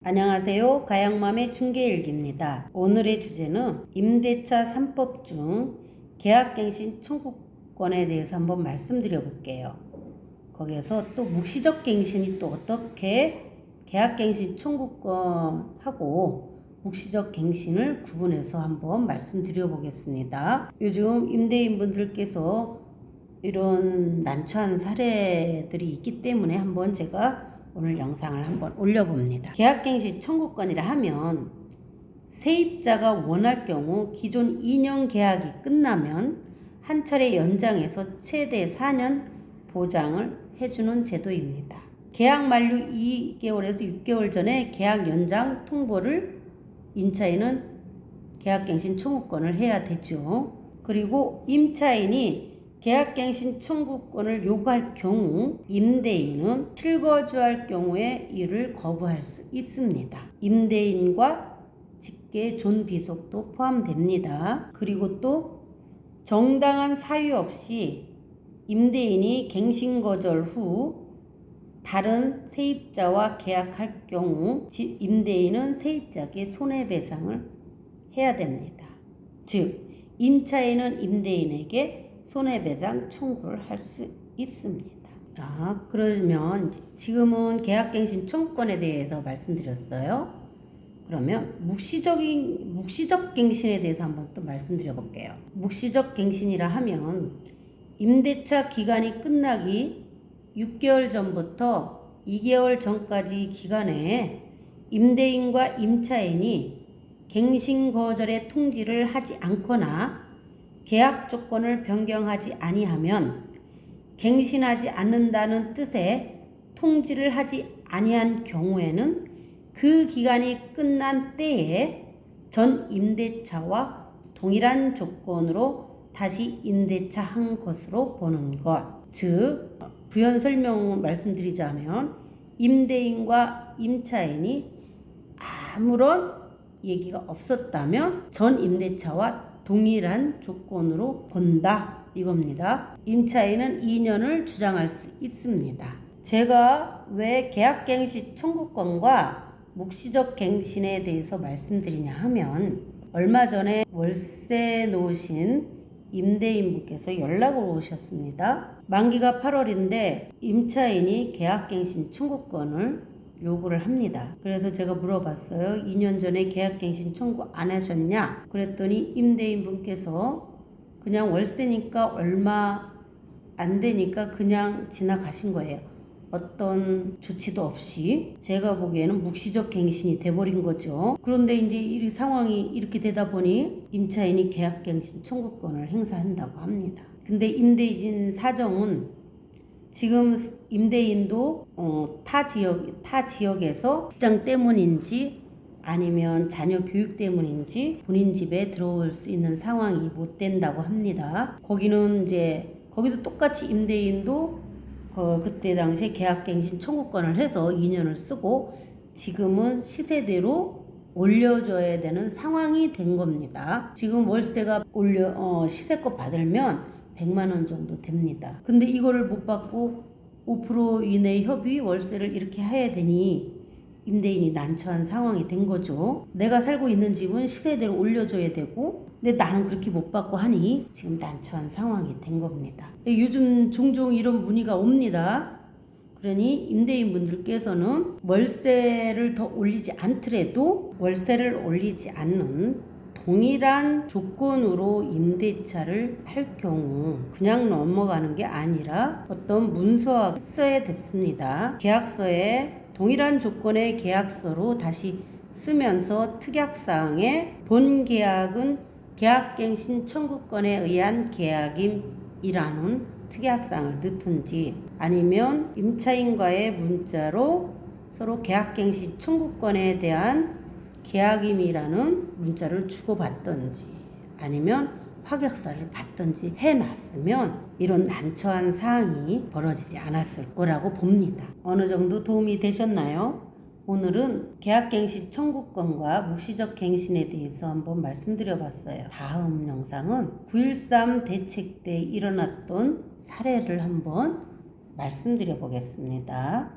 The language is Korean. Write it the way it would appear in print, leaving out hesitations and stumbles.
안녕하세요. 가양맘의 중개일기입니다. 오늘의 주제는 임대차 3법 중 계약갱신 청구권에 대해서 한번 말씀드려 볼게요. 거기에서 또 묵시적 갱신이 또 어떻게 계약갱신 청구권하고 묵시적 갱신을 구분해서 한번 말씀드려 보겠습니다. 요즘 임대인분들께서 이런 난처한 사례들이 있기 때문에 한번 제가 오늘 영상을 한번 올려봅니다. 계약갱신 청구권이라 하면 세입자가 원할 경우 기존 2년 계약이 끝나면 한 차례 연장해서 최대 4년 보장을 해주는 제도입니다. 계약 만료 2개월에서 6개월 전에 계약 연장 통보를 임차인은 계약갱신 청구권을 해야 되죠. 그리고 임차인이 계약갱신 청구권을 요구할 경우 임대인은 실거주할 경우에 이를 거부할 수 있습니다. 임대인과 직계 존비속도 포함됩니다. 그리고 또 정당한 사유 없이 임대인이 갱신 거절 후 다른 세입자와 계약할 경우 임대인은 세입자에게 손해배상을 해야 됩니다. 즉 임차인은 임대인에게 손해배상 청구를 할 수 있습니다. 그러면 지금은 계약갱신 청구권에 대해서 말씀드렸어요. 그러면 묵시적 갱신에 대해서 한번 또 말씀드려 볼게요. 묵시적 갱신이라 하면 임대차 기간이 끝나기 6개월 전부터 2개월 전까지 기간에 임대인과 임차인이 갱신 거절의 통지를 하지 않거나 계약 조건을 변경하지 아니하면 갱신하지 않는다는 뜻의 통지를 하지 아니한 경우에는 그 기간이 끝난 때에 전 임대차와 동일한 조건으로 다시 임대차한 것으로 보는 것. 즉 부연 설명 말씀드리자면 임대인과 임차인이 아무런 얘기가 없었다면 전 임대차와 동일한 조건으로 본다 이겁니다. 임차인은 2년을 주장할 수 있습니다. 제가 왜 계약갱신 청구권과 묵시적 갱신에 대해서 말씀드리냐 하면 얼마 전에 월세 놓으신 임대인분께서 연락을 오셨습니다. 만기가 8월인데 임차인이 계약갱신 청구권을 요구를 합니다. 그래서 제가 물어봤어요. 2년 전에 계약갱신 청구 안 하셨냐? 그랬더니 임대인분께서 그냥 월세니까 얼마 안 되니까 그냥 지나가신 거예요. 어떤 조치도 없이. 제가 보기에는 묵시적 갱신이 돼버린 거죠. 그런데 이제 이 상황이 이렇게 되다 보니 임차인이 계약갱신 청구권을 행사한다고 합니다. 근데 임대인 사정은 지금 임대인도 타 지역에서 직장 때문인지 아니면 자녀 교육 때문인지 본인 집에 들어올 수 있는 상황이 못 된다고 합니다. 거기도 똑같이 임대인도 그때 당시에 계약갱신 청구권을 해서 2년을 쓰고 지금은 시세대로 올려줘야 되는 상황이 된 겁니다. 지금 월세가 시세껏 받으면 100만 원 정도 됩니다. 근데 이거를 못 받고 5% 이내 협의 월세를 이렇게 해야 되니 임대인이 난처한 상황이 된 거죠. 내가 살고 있는 집은 시세대로 올려줘야 되고 근데 나는 그렇게 못 받고 하니 지금 난처한 상황이 된 겁니다. 요즘 종종 이런 문의가 옵니다. 그러니 임대인분들께서는 월세를 더 올리지 않더라도 월세를 올리지 않는 동일한 조건으로 임대차를 할 경우 그냥 넘어가는 게 아니라 어떤 문서가 써야 됐습니다. 계약서에 동일한 조건의 계약서로 다시 쓰면서 특약사항에 본 계약은 계약갱신 청구권에 의한 계약임이라는 특약사항을 넣든지 아니면 임차인과의 문자로 서로 계약갱신 청구권에 대한 계약임이라는 문자를 주고받든지 아니면 확약사를 받든지 해놨으면 이런 난처한 사항이 벌어지지 않았을 거라고 봅니다. 어느 정도 도움이 되셨나요? 오늘은 계약갱신 청구권과 묵시적 갱신에 대해서 한번 말씀드려 봤어요. 다음 영상은 9.13 대책 때 일어났던 사례를 한번 말씀드려 보겠습니다.